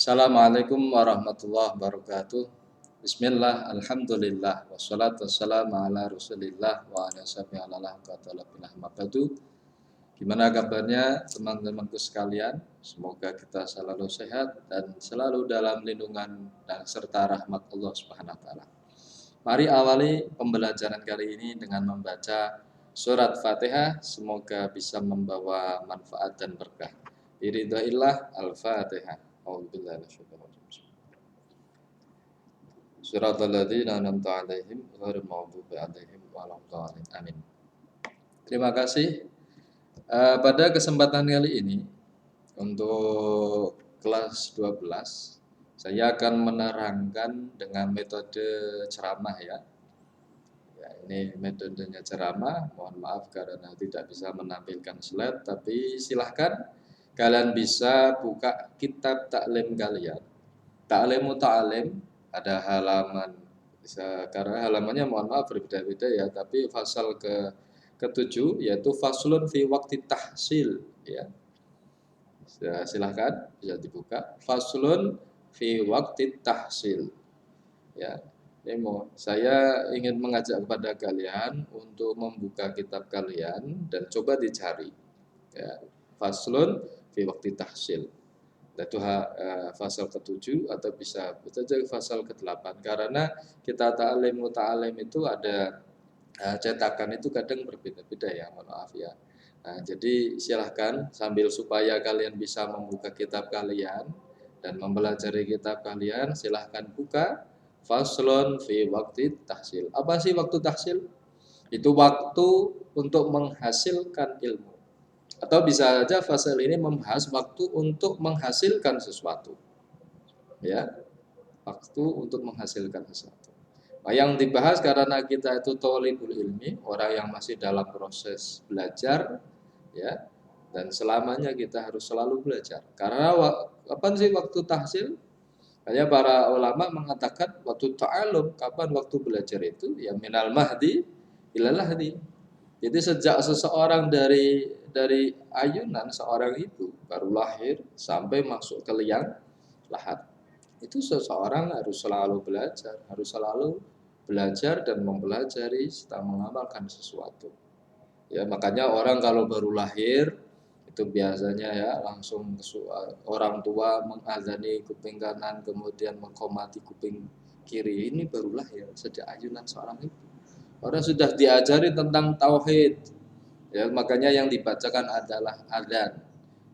Assalamualaikum warahmatullahi wabarakatuh. Bismillah, alhamdulillah, wassalatu wassalamu ala rasulillah wa ala sahbihi ala qatalabillah mabadu. Gimana kabarnya teman-temanku sekalian? Semoga kita selalu sehat dan selalu dalam lindungan dan serta rahmat Allah Subhanahu wa taala. Mari awali pembelajaran kali ini dengan membaca surat Fatihah, semoga bisa membawa manfaat dan berkah. Biridha'illah, Al-Fatihah. A'udzubillahi minasyaitonir rajim. Suratal ladzina an'amta 'alaihim ghairil maghdubi 'alaihim waladdallin. Amin. Terima kasih. Pada kesempatan kali ini untuk kelas 12 saya akan menerangkan dengan metode ceramah ya. Ini metodenya ceramah. Mohon maaf karena tidak bisa menampilkan slide, tapi silahkan kalian bisa buka kitab taklim kalian. Ta'limu ta'lim ada halaman karena halamannya mohon maaf berbeda-beda ya, tapi pasal ketujuh yaitu faslun fi waqti tahsil ya. Silahkan bisa dibuka faslun fi waqti tahsil ya. Saya ingin mengajak kepada kalian untuk membuka kitab kalian dan coba dicari ya. Faslun fi waqti tahsil itu fasal ke-7 atau bisa saja fasal ke-8 karena kita ta'lim itu ada cetakan itu kadang berbeda-beda ya, mohon maaf ya. Nah, jadi silahkan sambil supaya kalian bisa membuka kitab kalian dan mempelajari kitab kalian, silahkan buka faslun fi waqti tahsil. Apa sih waktu tahsil? Itu waktu untuk menghasilkan ilmu. Atau bisa saja fasal ini membahas waktu untuk menghasilkan sesuatu. Ya, waktu untuk menghasilkan sesuatu. Nah, yang dibahas karena kita itu thalibul ilmi, orang yang masih dalam proses belajar, ya, dan selamanya kita harus selalu belajar. Karena kapan sih waktu tahsil? Hanya para ulama mengatakan waktu ta'alum, kapan waktu belajar itu? Ya minal mahdi ilal lahdi. Jadi sejak seseorang dari ayunan seorang itu baru lahir sampai masuk ke liang lahat. Itu seseorang harus selalu belajar dan mempelajari serta mengamalkan sesuatu. Ya, makanya orang kalau baru lahir itu biasanya ya langsung orang tua mengazani kuping kanan kemudian mengkomati kuping kiri. Ini baru lahir sejak ayunan seorang itu. Orang sudah diajari tentang tauhid. Ya, makanya yang dibacakan adalah adzan.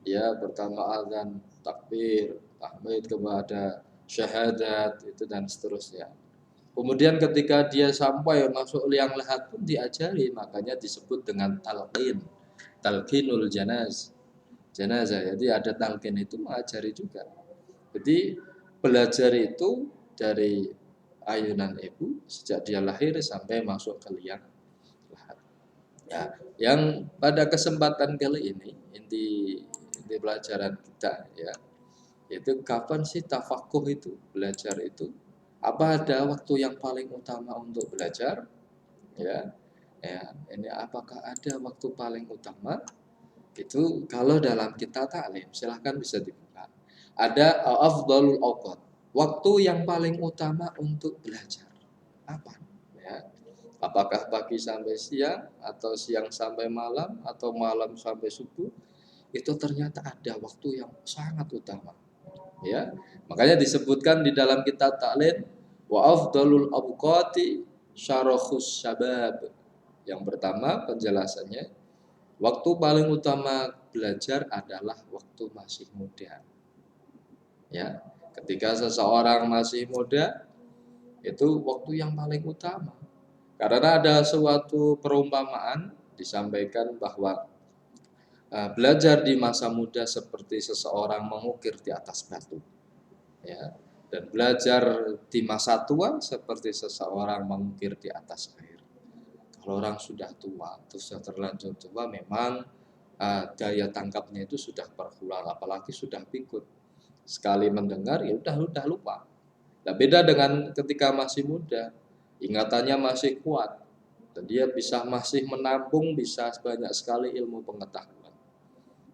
Ya, pertama adzan, takbir, tahmid kepada syahadat itu dan seterusnya. Kemudian ketika dia sampai masuk liang lahat pun diajari, makanya disebut dengan talqin. Talqinul janazah. Jadi ada talqin itu mengajari juga. Jadi belajar itu dari ayunan ibu sejak dia lahir sampai masuk ke liang lahat. Ya, yang pada kesempatan kali ini inti pelajaran kita ya, itu kapan sih tafakuh itu, belajar itu? Apa ada waktu yang paling utama untuk belajar? Ya, ya, ini apakah ada waktu paling utama? Itu kalau dalam kita taklim, silahkan bisa dibuka. Ada afdalul awqat, waktu yang paling utama untuk belajar. Apa? Ya. Apakah pagi sampai siang, atau siang sampai malam, atau malam sampai subuh? Itu ternyata ada waktu yang sangat utama. Ya, makanya disebutkan di dalam kitab taklim wa afdalul awqati syarahus syabab. Yang pertama penjelasannya, waktu paling utama belajar adalah waktu masih muda. Ya, ketika seseorang masih muda itu waktu yang paling utama. Karena ada suatu perumpamaan disampaikan bahwa belajar di masa muda seperti seseorang mengukir di atas batu. Ya, dan belajar di masa tua seperti seseorang mengukir di atas air. Kalau orang sudah tua, atau sudah terlanjur tua, memang daya tangkapnya itu sudah berkurang, apalagi sudah pikun. Sekali mendengar ya udah lupa. Nah, beda dengan ketika masih muda, ingatannya masih kuat dan dia bisa masih menampung bisa banyak sekali ilmu pengetahuan.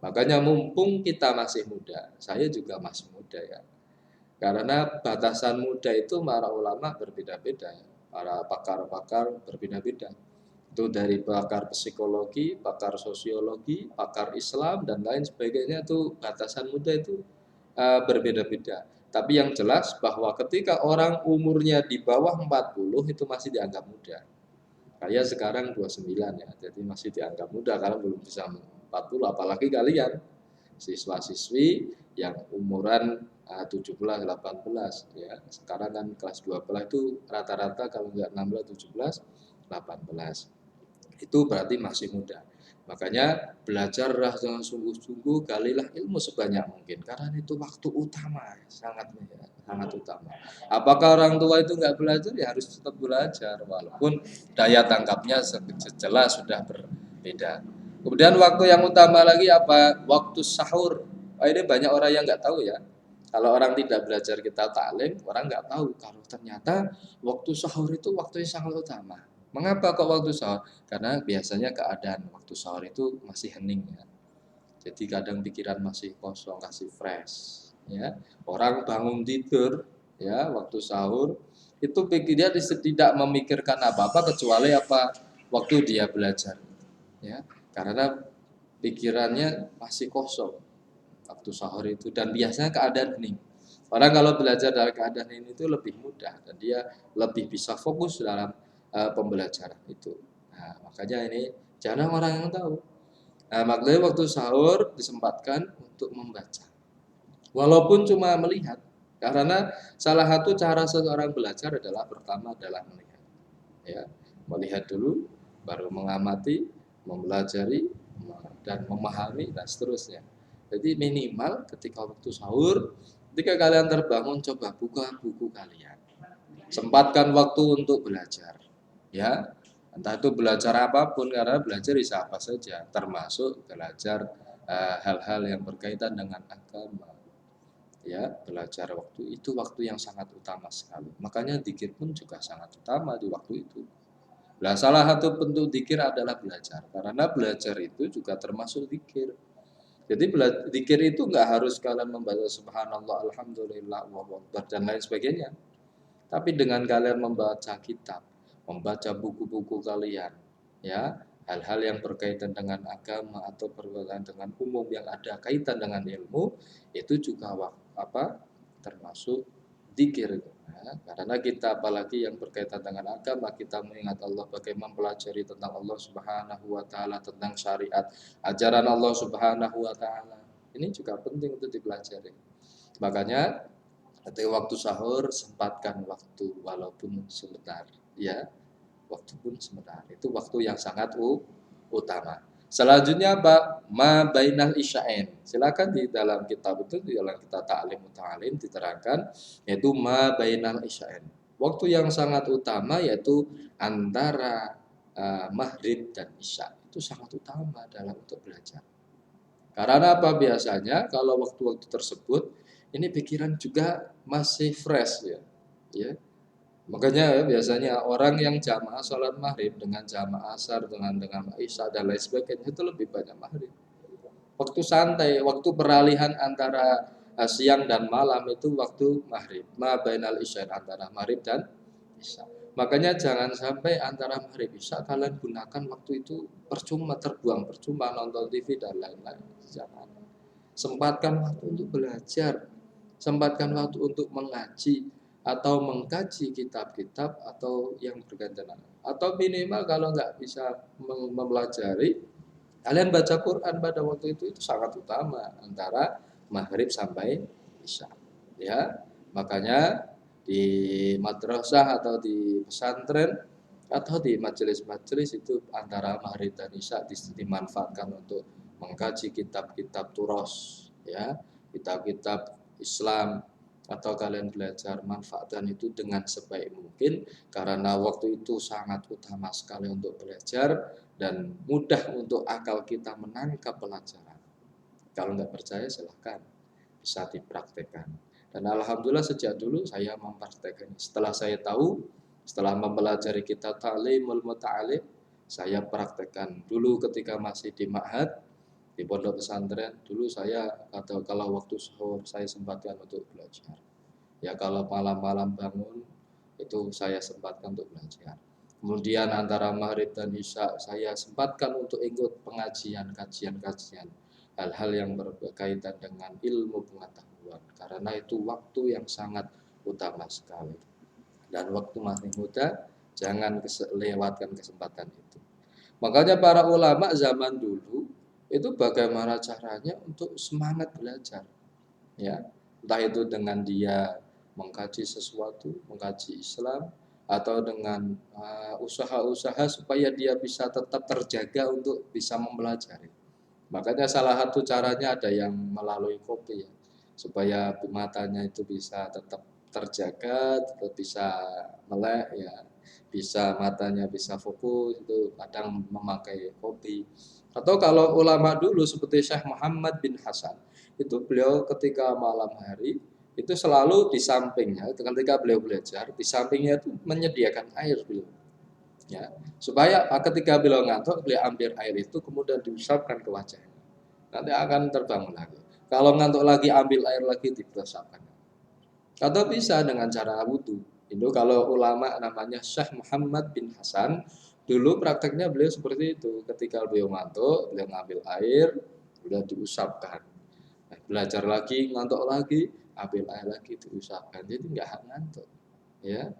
Makanya mumpung kita masih muda, saya juga masih muda ya. Karena batasan muda itu para ulama berbeda-beda, para pakar-pakar berbeda-beda. Itu dari pakar psikologi, pakar sosiologi, pakar Islam dan lain sebagainya, itu batasan muda itu berbeda-beda. Tapi yang jelas bahwa ketika orang umurnya di bawah 40 itu masih dianggap muda. Kayak sekarang 29 ya, jadi masih dianggap muda karena belum bisa 40, apalagi kalian siswa-siswi yang umuran 17, 18 ya. Sekarang kan kelas 12 itu rata-rata kalau nggak 16, 17, 18. Itu berarti masih muda. Makanya belajarlah dengan sungguh-sungguh, galilah ilmu sebanyak mungkin karena itu waktu utama, sangat utama. Apakah orang tua itu nggak belajar? Ya harus tetap belajar walaupun daya tangkapnya jelas sudah berbeda. Kemudian waktu yang utama lagi apa? Waktu sahur. Ini banyak orang yang nggak tahu ya. Kalau orang tidak belajar kita taklim, orang nggak tahu kalau ternyata waktu sahur itu waktu yang sangat utama. Mengapa kok waktu sahur? Karena biasanya keadaan waktu sahur itu masih hening ya. Jadi kadang pikiran masih kosong, masih fresh ya. Orang bangun tidur ya waktu sahur itu dia tidak memikirkan apa-apa kecuali apa waktu dia belajar ya. Karena pikirannya masih kosong waktu sahur itu dan biasanya keadaan hening. Orang kalau belajar dari keadaan ini itu lebih mudah dan dia lebih bisa fokus dalam pembelajaran itu. Nah, makanya ini jarang orang yang tahu. Nah, makanya waktu sahur disempatkan untuk membaca. Walaupun cuma melihat, karena salah satu cara seseorang belajar adalah pertama adalah melihat. Ya, melihat dulu, baru mengamati, mempelajari, dan memahami, dan seterusnya. Jadi minimal ketika waktu sahur, ketika kalian terbangun, coba buka buku kalian. Sempatkan waktu untuk belajar. Ya, entah itu belajar apapun, karena belajar bisa apa saja, termasuk belajar hal-hal yang berkaitan dengan agama. Ya, belajar waktu yang sangat utama sekali. Makanya zikir pun juga sangat utama di waktu itu. Nah, salah satu bentuk zikir adalah belajar. Karena belajar itu juga termasuk zikir. Jadi zikir itu nggak harus kalian membaca subhanallah, alhamdulillah, Allahu akbar dan lain sebagainya. Tapi dengan kalian membaca kitab, membaca buku-buku kalian, ya, hal-hal yang berkaitan dengan agama atau berkaitan dengan umum yang ada kaitan dengan ilmu, itu juga termasuk zikir. Ya, karena kita apalagi yang berkaitan dengan agama, kita mengingat Allah, bagaimana mempelajari tentang Allah Subhanahu wa taala, tentang syariat, ajaran Allah Subhanahu wa taala. Ini juga penting untuk dipelajari. Makanya ketika waktu sahur sempatkan waktu walaupun sebentar, ya, waktu pun sebentar. Itu waktu yang sangat utama. Selanjutnya apa? Ma bainal isya'in. Silakan di dalam kitab itu, di dalam kitab Ta'lim Muta'alim diterangkan yaitu ma bainal isya'in. Waktu yang sangat utama yaitu antara maghrib dan isya. Itu sangat utama dalam untuk belajar. Karena apa biasanya kalau waktu-waktu tersebut ini pikiran juga masih fresh ya. Ya. Makanya ya, biasanya orang yang jamaah sholat maghrib dengan jamaah asar dengan isya dan lain sebagainya itu lebih banyak maghrib. Waktu santai, waktu peralihan antara siang dan malam itu waktu maghrib. Ma bainal isya, antara maghrib dan isya. Makanya jangan sampai antara maghrib isya kalian gunakan waktu itu percuma, terbuang percuma nonton TV dan lain-lain. Jangan. Sempatkan waktu untuk belajar, sempatkan waktu untuk mengaji atau mengkaji kitab-kitab atau yang berkaitan, atau minimal kalau nggak bisa mempelajari, kalian baca Quran pada waktu itu sangat utama antara maghrib sampai isya. Ya, makanya di madrasah atau di pesantren atau di majelis-majelis itu antara maghrib dan isya dimanfaatkan untuk mengkaji kitab-kitab turos, ya, kitab-kitab Islam, atau kalian belajar, manfaatkan itu dengan sebaik mungkin karena waktu itu sangat utama sekali untuk belajar dan mudah untuk akal kita menangkap pelajaran. Kalau nggak percaya silahkan bisa dipraktekkan. Dan alhamdulillah sejak dulu saya mempraktekkan. Setelah saya tahu, setelah mempelajari kitab Ta'limul Muta'alim, saya praktekkan dulu ketika masih di ma'had, di pondok pesantren. Dulu saya atau kalau waktu sahur saya sempatkan untuk belajar. Ya kalau malam-malam bangun itu saya sempatkan untuk belajar. Kemudian antara maghrib dan isya saya sempatkan untuk ikut pengajian, kajian-kajian hal-hal yang berkaitan dengan ilmu pengetahuan. Karena itu waktu yang sangat utama sekali. Dan waktu masih muda, jangan lewatkan kesempatan itu. Makanya para ulama zaman dulu itu bagaimana caranya untuk semangat belajar, ya. Entah itu dengan dia mengkaji sesuatu, mengkaji Islam, atau dengan usaha-usaha supaya dia bisa tetap terjaga untuk bisa mempelajari. Makanya salah satu caranya ada yang melalui kopi ya, supaya matanya itu bisa tetap terjaga, tetap bisa melek ya, bisa matanya bisa fokus itu kadang memakai kopi. Atau kalau ulama dulu seperti Syekh Muhammad bin Hasan, itu beliau ketika malam hari itu selalu di sampingnya ketika beliau belajar, di sampingnya itu menyediakan air beliau. Ya, supaya ketika beliau ngantuk, beliau ambil air itu kemudian diusapkan ke wajahnya. Nanti akan terbangun lagi. Kalau ngantuk lagi, ambil air lagi diusapkan. Atau bisa dengan cara wudhu. Itu kalau ulama namanya Syekh Muhammad bin Hasan, dulu prakteknya beliau seperti itu. Ketika beliau ngantuk, beliau ngambil air, beliau diusapkan. Nah, belajar lagi, ngantuk lagi, ambil air lagi diusapkan. Jadi nggak ngantuk. Ya,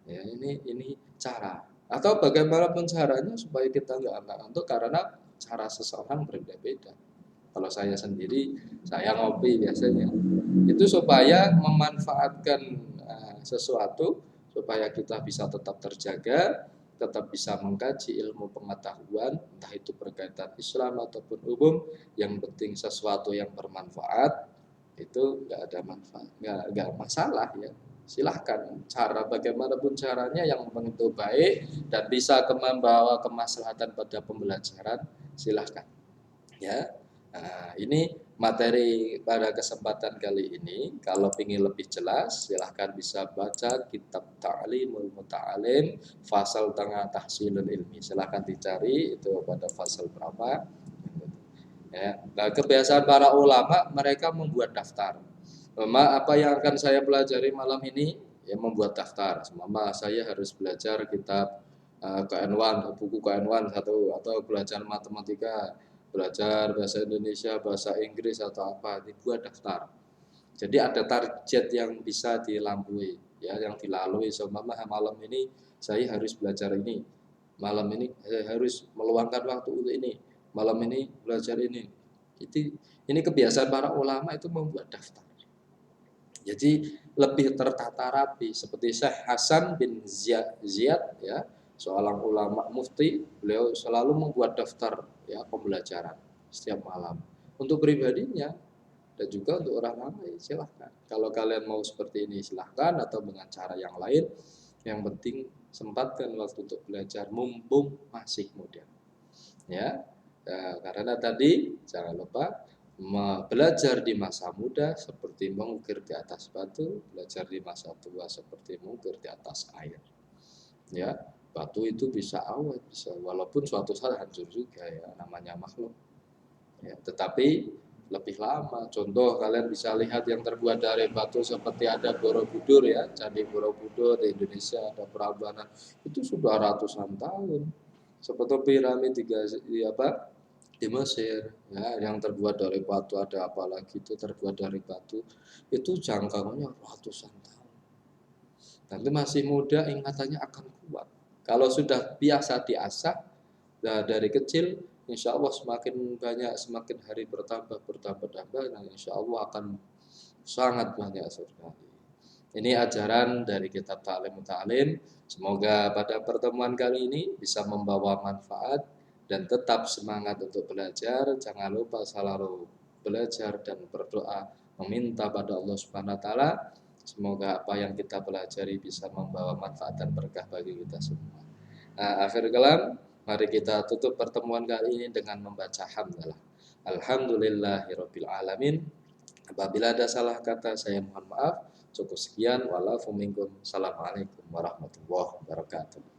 ya ini cara. Atau bagaimanapun caranya supaya kita nggak ngantuk karena cara seseorang berbeda-beda. Kalau saya sendiri, saya ngopi biasanya. Itu supaya memanfaatkan sesuatu supaya kita bisa tetap terjaga, tetap bisa mengkaji ilmu pengetahuan, entah itu berkaitan Islam ataupun umum, yang penting sesuatu yang bermanfaat itu nggak ada manfaat, nggak masalah ya. Silahkan cara bagaimanapun caranya yang itu baik dan bisa membawa kemaslahatan pada pembelajaran, silahkan ya. Nah, ini materi pada kesempatan kali ini. Kalau ingin lebih jelas, silahkan bisa baca kitab Ta'limul Muta'alim, fasal tengah tahsilul ilmi. Silahkan dicari itu pada fasal berapa. Ya. Nah, kebiasaan para ulama, mereka membuat daftar. Mama, apa yang akan saya pelajari malam ini? Ya, membuat daftar. Mama, saya harus belajar kitab KN1, buku KN1 satu, atau belajar matematika, belajar bahasa Indonesia, bahasa Inggris atau apa, dibuat daftar. Jadi ada target yang bisa dilalui, ya, yang dilalui. So, mama malam ini saya harus belajar ini, malam ini saya harus meluangkan waktu untuk ini, malam ini belajar ini. Ini kebiasaan para ulama itu membuat daftar. Jadi lebih tertata rapi seperti Syekh Hasan bin Ziyad ya, seorang ulama mufti, beliau selalu membuat daftar ya pembelajaran setiap malam untuk pribadinya dan juga untuk orang lain. Silahkan kalau kalian mau seperti ini silahkan, atau dengan cara yang lain, yang penting sempatkan waktu untuk belajar mumpung masih muda ya. Karena tadi jangan lupa belajar di masa muda seperti mengukir di atas batu, belajar di masa tua seperti mengukir di atas air. Ya, batu itu bisa awet, bisa walaupun suatu saat hancur juga ya, namanya makhluk. Ya, tetapi lebih lama. Contoh kalian bisa lihat yang terbuat dari batu seperti ada Borobudur ya, Candi Borobudur di Indonesia, ada Prambanan, itu sudah ratusan tahun. Seperti piramid di Mesir ya, yang terbuat dari batu, ada apalagi itu terbuat dari batu, itu jangkauannya ratusan tahun. Nanti masih muda, ingatannya akan kuat. Kalau sudah biasa diasah dari kecil, insya Allah semakin banyak, semakin hari bertambah, dan insya Allah akan sangat banyak sekali. Ini ajaran dari kitab Ta'lim Ta'lim. Semoga pada pertemuan kali ini bisa membawa manfaat dan tetap semangat untuk belajar. Jangan lupa selalu belajar dan berdoa, meminta pada Allah Subhanahu wa taala semoga apa yang kita pelajari bisa membawa manfaat dan berkah bagi kita semua. Nah, akhir kalam, mari kita tutup pertemuan kali ini dengan membaca hamdalah. Alhamdulillahirabbil alamin. Apabila ada salah kata saya mohon maaf. Cukup sekian. Wa'alaikum warahmatullahi wabarakatuh.